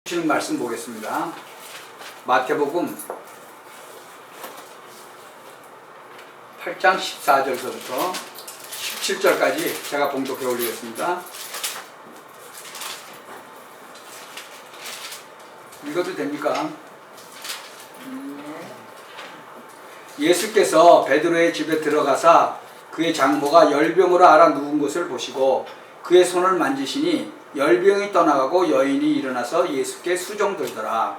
주시는 말씀 보겠습니다. 마태복음 8장 14절서부터 17절까지 제가 봉독해 올리겠습니다. 읽어도 됩니까? 예수께서 베드로의 집에 들어가사 그의 장모가 열병으로 앓아 누운 것을 보시고 그의 손을 만지시니 열병이 떠나가고 여인이 일어나서 예수께 수종들더라.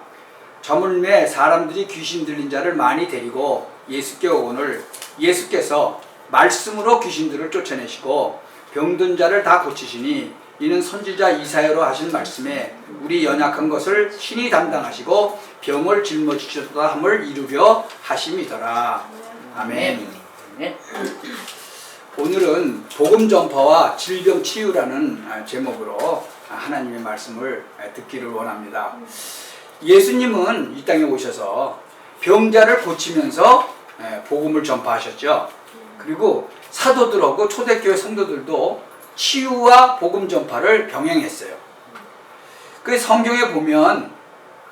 저물매 사람들이 귀신 들린 자를 많이 데리고 예수께 오거늘 예수께서 말씀으로 귀신들을 쫓아내시고 병든 자를 다 고치시니 이는 선지자 이사야로 하신 말씀에 우리 연약한 것을 신이 담당하시고 병을 짊어지셨다 함을 이루려 하심이더라. 아멘. 오늘은 복음 전파와 질병 치유라는 제목으로 하나님의 말씀을 듣기를 원합니다. 예수님은 이 땅에 오셔서 병자를 고치면서 복음을 전파하셨죠. 그리고 사도들하고 초대교회 성도들도 치유와 복음 전파를 병행했어요. 그 성경에 보면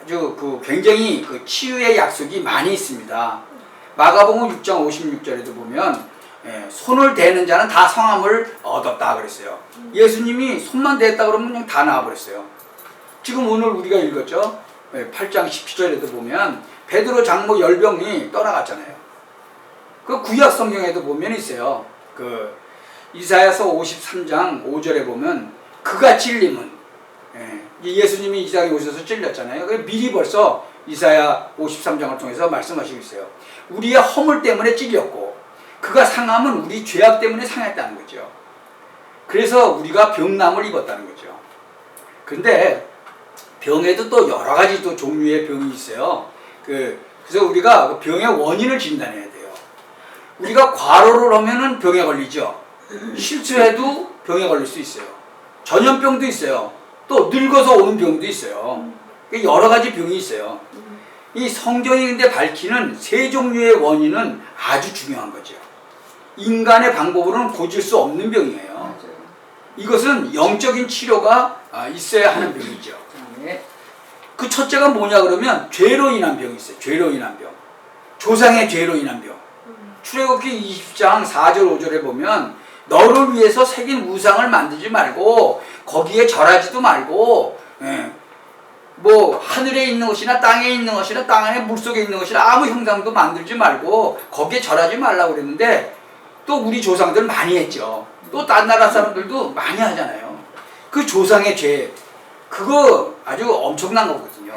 아주 굉장히 치유의 약속이 많이 있습니다. 마가복음 6장 56절에도 보면 손을 대는 자는 다 성함을 얻었다 그랬어요. 예수님이 손만 댔다 그러면 그냥 다 나와버렸어요. 지금 오늘 우리가 읽었죠. 8장 17절에도 보면 베드로 장모 열병이 떠나갔잖아요. 그 구약 성경에도 보면 있어요. 이사야서 53장 5절에 보면 그가 찔림은 예수님이 이 땅에 오셔서 찔렸잖아요. 미리 벌써 이사야 53장을 통해서 말씀하시고 있어요. 우리의 허물 때문에 찔렸고 그가 상함은 우리 죄악 때문에 상했다는 거죠. 그래서 우리가 병남을 입었다는 거죠. 근데 병에도 또 여러 가지 또 종류의 병이 있어요. 그래서 우리가 병의 원인을 진단해야 돼요. 우리가 과로를 하면은 병에 걸리죠. 실수해도 병에 걸릴 수 있어요. 전염병도 있어요. 또 늙어서 오는 병도 있어요. 여러 가지 병이 있어요. 이 성경이 근데 밝히는 세 종류의 원인은 아주 중요한 거죠. 인간의 방법으로는 고칠 수 없는 병이에요. 이것은 영적인 치료가 있어야 하는 병이죠. 그 첫째가 뭐냐 그러면 죄로 인한 병이 있어요. 죄로 인한 병. 조상의 죄로 인한 병. 출애굽기 20장 4절 5절에 보면 너를 위해서 새긴 우상을 만들지 말고 거기에 절하지도 말고 뭐 하늘에 있는 것이나 땅에 있는 것이나 땅 안에 물속에 있는 것이나 아무 형상도 만들지 말고 거기에 절하지 말라고 그랬는데 또 우리 조상들 많이 했죠. 또 딴 나라 사람들도 많이 하잖아요. 그 조상의 죄 그거 아주 엄청난 거거든요.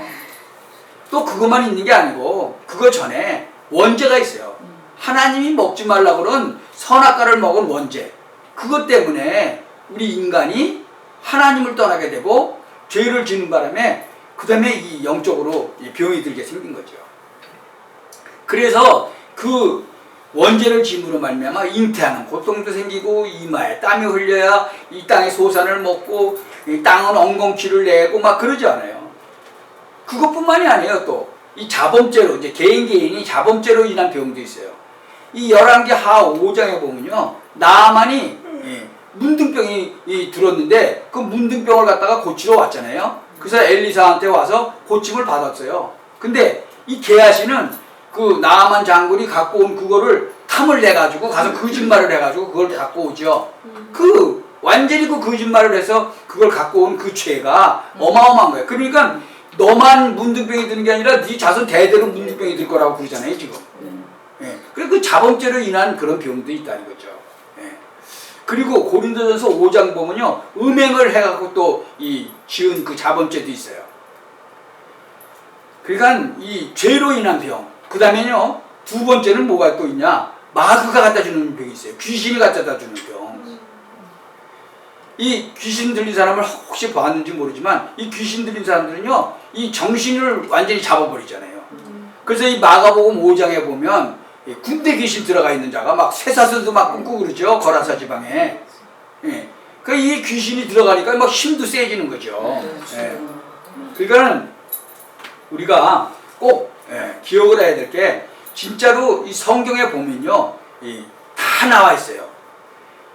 또 그것만 있는 게 아니고 그거 전에 원죄가 있어요. 하나님이 먹지 말라고 그런 선악과를 먹은 원죄 그것 때문에 우리 인간이 하나님을 떠나게 되고 죄를 지는 바람에 그 다음에 이 영적으로 병이 들게 생긴 거죠. 그래서 그 원죄를 짐으로 말미암아 잉태하는 고통도 생기고 이마에 땀이 흘려야 이 땅의 소산을 먹고 이 땅은 엉겅퀴를 내고 막 그러지 않아요. 그것뿐만이 아니에요. 또 이 자범죄로 이제 개인이 자범죄로 인한 병도 있어요. 이 열왕기 하 5장에 보면요 나아만이 문둥병이 들었는데 그 문둥병을 갖다가 고치러 왔잖아요. 그래서 엘리사한테 와서 고침을 받았어요. 근데 이 게하시는 그 나아만 장군이 갖고 온 그거를 탐을 내가지고 가서 거짓말을 해가지고 그걸 갖고 오죠. 완전히 거짓말을 해서 그걸 갖고 온 그 죄가 어마어마한 거예요. 그러니까 너만 문둥병이 드는 게 아니라 네 자손 대대로 문둥병이 들 거라고 그러잖아요 지금. 그리고 그 자범죄로 인한 그런 병도 있다는 거죠. 그리고 고린도전서 5장 보면요 음행을 해갖고 또 지은 그 자범죄도 있어요. 그러니까 이 죄로 인한 병. 그 다음에요 두 번째는 뭐가 또 있냐 마귀가 갖다 주는 병이 있어요. 귀신이 갖다 주는 병. 이 귀신 들린 사람을 혹시 봤는지 모르지만 이 귀신 들린 사람들은요 이 정신을 완전히 잡아버리잖아요. 그래서 이 마가복음 5장에 보면 군대 귀신 들어가 있는 자가 막 쇠사슬도 막 끊고 그러죠. 거라사 지방에. 이 귀신이 들어가니까 막 힘도 세지는 거죠. 그러니까 우리가 꼭 기억을 해야 될 게 진짜로 이 성경에 보면요 다 나와 있어요.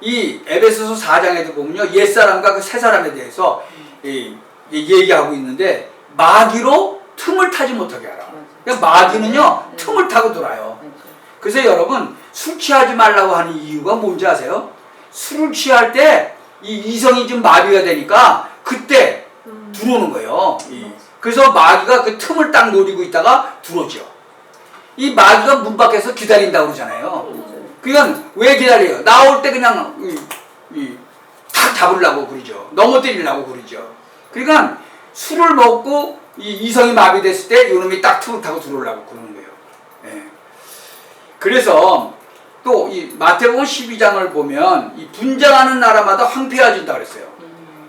이 에베소서 4장에도 보면요 옛사람과 그 새사람에 대해서 얘기하고 있는데 마귀로 틈을 타지 못하게 하라. 그러니까 마귀는요 틈을 타고 돌아요. 그래서 여러분 술 취하지 말라고 하는 이유가 뭔지 아세요? 술을 취할 때 이 이성이 좀 마비가 되니까 그때 들어오는 거예요. 그래서 마귀가 그 틈을 딱 노리고 있다가 들어오죠. 이 마귀가 문 밖에서 기다린다고 그러잖아요. 그러니까 왜 기다려요? 나올 때 그냥 탁 잡으려고 그러죠. 넘어뜨리려고 그러죠. 그러니까 술을 먹고 이 이성이 마비됐을 때 이놈이 딱 틈을 타고 들어오려고 그러는 거예요. 예. 그래서 또 이 마태복음 12장을 보면 이 분쟁하는 나라마다 황폐해진다 그랬어요.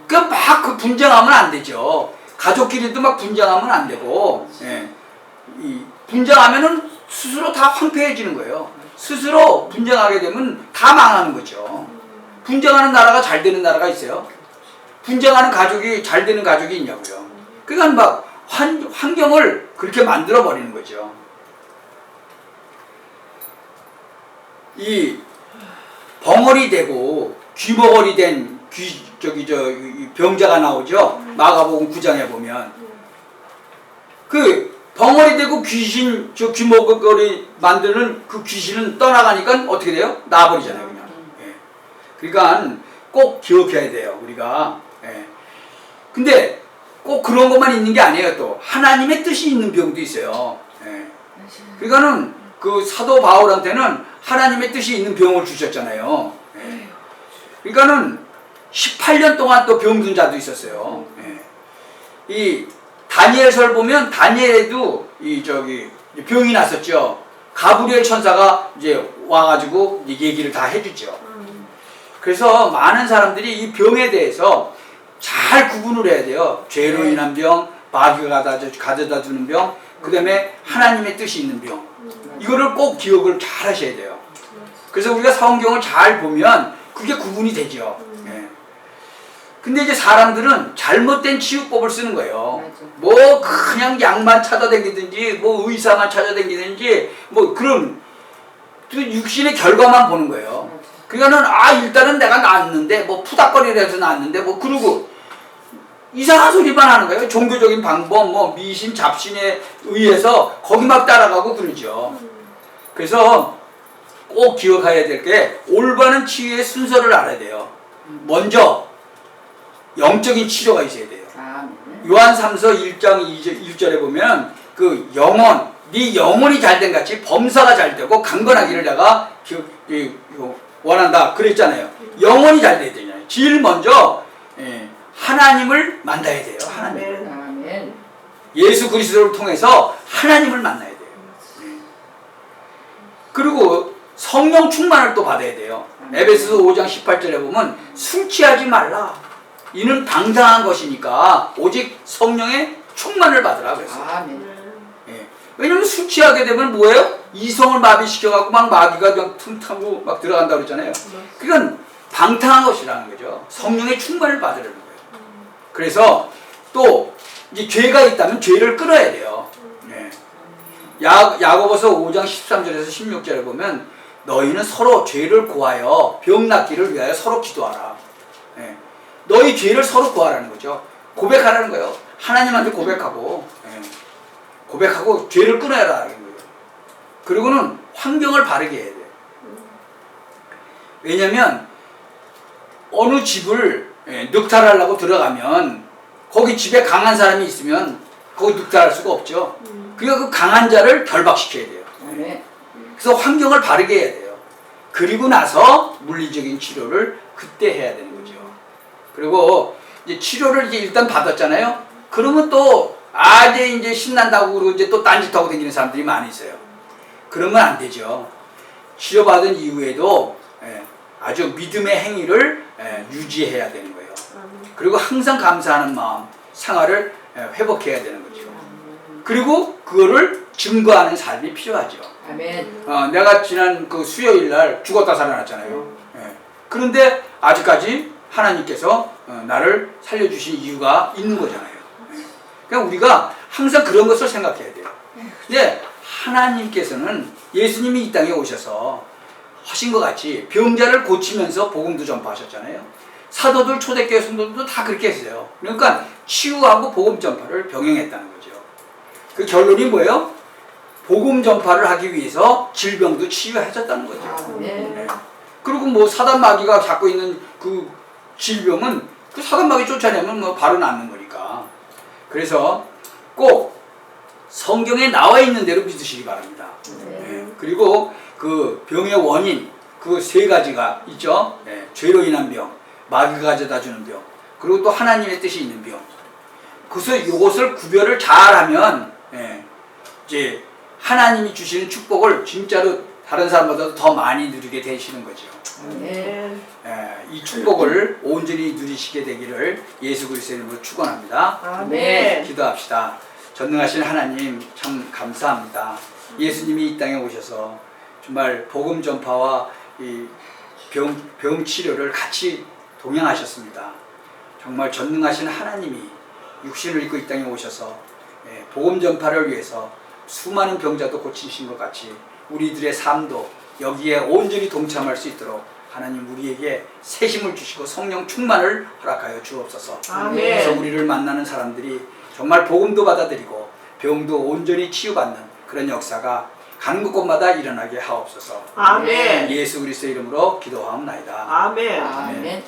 그러니까 막 그 분쟁하면 안 되죠. 가족끼리도 막 분쟁하면 안 되고, 예. 이 분쟁하면은 스스로 다 황폐해지는 거예요. 스스로 분쟁하게 되면 다 망하는 거죠. 분쟁하는 나라가 잘 되는 나라가 있어요? 분쟁하는 가족이 잘 되는 가족이 있냐고요. 그러니까 막 환경을 그렇게 만들어 버리는 거죠. 이 벙어리 되고 귀머거리 된 병자가 나오죠. 마가복음 9장에 보면 그 벙어리 되고 귀신 귀머거리 만드는 그 귀신은 떠나가니까 어떻게 돼요? 나버리잖아요, 그냥. 예. 그러니까 꼭 기억해야 돼요, 우리가. 예. 근데 꼭 그런 것만 있는 게 아니에요. 또 하나님의 뜻이 있는 병도 있어요. 예. 그러니까는 그 사도 바울한테는 하나님의 뜻이 있는 병을 주셨잖아요. 예. 그러니까는 18년 동안 또 병든 자도 있었어요. 예. 이 다니엘서를 보면 다니엘에도 병이 났었죠. 가브리엘 천사가 이제 와가지고 얘기를 다 해주죠. 그래서 많은 사람들이 이 병에 대해서 잘 구분을 해야 돼요. 죄로 인한 병, 마귀가 가져다 주는 병, 그 다음에 하나님의 뜻이 있는 병. 이거를 꼭 기억을 잘 하셔야 돼요. 그래서 우리가 성경을 잘 보면 그게 구분이 되죠. 예. 근데 이제 사람들은 잘못된 치유법을 쓰는 거예요. 뭐 그냥 약만 찾아다니든지 뭐 의사만 찾아다니든지 뭐 그런 육신의 결과만 보는 거예요. 그러니까는 일단은 내가 낫는데 뭐 푸닥거리를 해서 낫는데 뭐 그러고 이상한 소리만 하는 거예요. 종교적인 방법 뭐 미신 잡신에 의해서 거기 막 따라가고 그러죠. 그래서 꼭 기억해야 될 게 올바른 치유의 순서를 알아야 돼요. 먼저 영적인 치료가 있어야 돼요. 요한 3서 1장 1절에 보면 그 영혼, 네 영혼이 잘된 같이 범사가 잘 되고 강건하기를 내가 원한다 그랬잖아요. 영혼이 잘 돼야 되잖아요. 제일 먼저 하나님을 만나야 돼요. 하나님. 예수 그리스도를 통해서 하나님을 만나야 돼요. 그리고 성령 충만을 또 받아야 돼요. 에베소서 5장 18절에 보면 술 취하지 말라. 이는 당당한 것이니까 오직 성령의 충만을 받으라 그랬어요. 예. 왜냐면 술 취하게 되면 뭐예요? 이성을 마비시켜갖고 막 마귀가 그냥 틈타고 막 들어간다고 그랬잖아요. 그건 방탕한 것이라는 거죠. 성령의 충만을 받으려는 거예요. 그래서 또 이제 죄가 있다면 죄를 끊어야 돼요. 예. 야고보서 5장 13절에서 16절에 보면 너희는 서로 죄를 고하여 병 낫기를 위하여 서로 기도하라. 예. 너희 죄를 서로 고하라는 거죠. 고백하라는 거예요. 하나님한테 고백하고 고백하고 죄를 끊어야라는 거예요. 그리고는 환경을 바르게 해야 돼요. 왜냐면 어느 집을 늑탈하려고 들어가면 거기 집에 강한 사람이 있으면 거기 늑탈할 수가 없죠. 그러니까 그 강한 자를 결박시켜야 돼요. 그래서 환경을 바르게 해야 돼요. 그리고 나서 물리적인 치료를 그때 해야 되는 거죠. 그리고 이제 치료를 이제 일단 받았잖아요. 그러면 또 이제 신난다고 그러고 이제 또 딴짓하고 다니는 사람들이 많이 있어요. 그러면 안 되죠. 치료받은 이후에도 아주 믿음의 행위를 유지해야 되는 거예요. 그리고 항상 감사하는 마음, 생활을 회복해야 되는 거죠. 그리고 그거를 증거하는 삶이 필요하죠. 아멘. 내가 지난 그 수요일 날 죽었다 살아났잖아요. 그런데 아직까지 하나님께서 나를 살려주신 이유가 있는 거잖아요. 그러니까 우리가 항상 그런 것을 생각해야 돼요. 근데 하나님께서는 예수님이 이 땅에 오셔서 하신 것 같이 병자를 고치면서 복음도 전파하셨잖아요. 사도들 초대교회 성도들도 다 그렇게 했어요. 그러니까 치유하고 복음 전파를 병행했다는 거죠. 그 결론이 뭐예요? 복음 전파를 하기 위해서 질병도 치유해졌다는 거죠. 네. 그리고 뭐 사단 마귀가 갖고 있는 그 질병은 그 사단 마귀 쫓아내면 뭐 바로 낫는 거니까. 그래서 꼭 성경에 나와 있는 대로 믿으시기 바랍니다. 네. 그리고 그 병의 원인 그 세 가지가 있죠. 네. 죄로 인한 병, 마귀가 가져다 주는 병, 그리고 또 하나님의 뜻이 있는 병. 그래서 이것을 구별을 잘하면 이제 하나님이 주시는 축복을 진짜로 다른 사람보다 더 많이 누리게 되시는 거죠. 이 축복을 온전히 누리시게 되기를 예수 그리스도의 이름으로 축원합니다. 아멘. 기도합시다. 전능하신 하나님 참 감사합니다. 예수님이 이 땅에 오셔서 정말 복음 전파와 이 병 치료를 같이 동행하셨습니다. 정말 전능하신 하나님이 육신을 입고 이 땅에 오셔서 복음 전파를 위해서 수많은 병자도 고치신 것 같이 우리들의 삶도 여기에 온전히 동참할 수 있도록 하나님 우리에게 새 힘을 주시고 성령 충만을 허락하여 주옵소서. 아멘. 그래서 우리를 만나는 사람들이 정말 복음도 받아들이고 병도 온전히 치유받는 그런 역사가 가는 곳곳마다 일어나게 하옵소서. 아멘. 예수 그리스도의 이름으로 기도하옵나이다. 아멘. 아멘.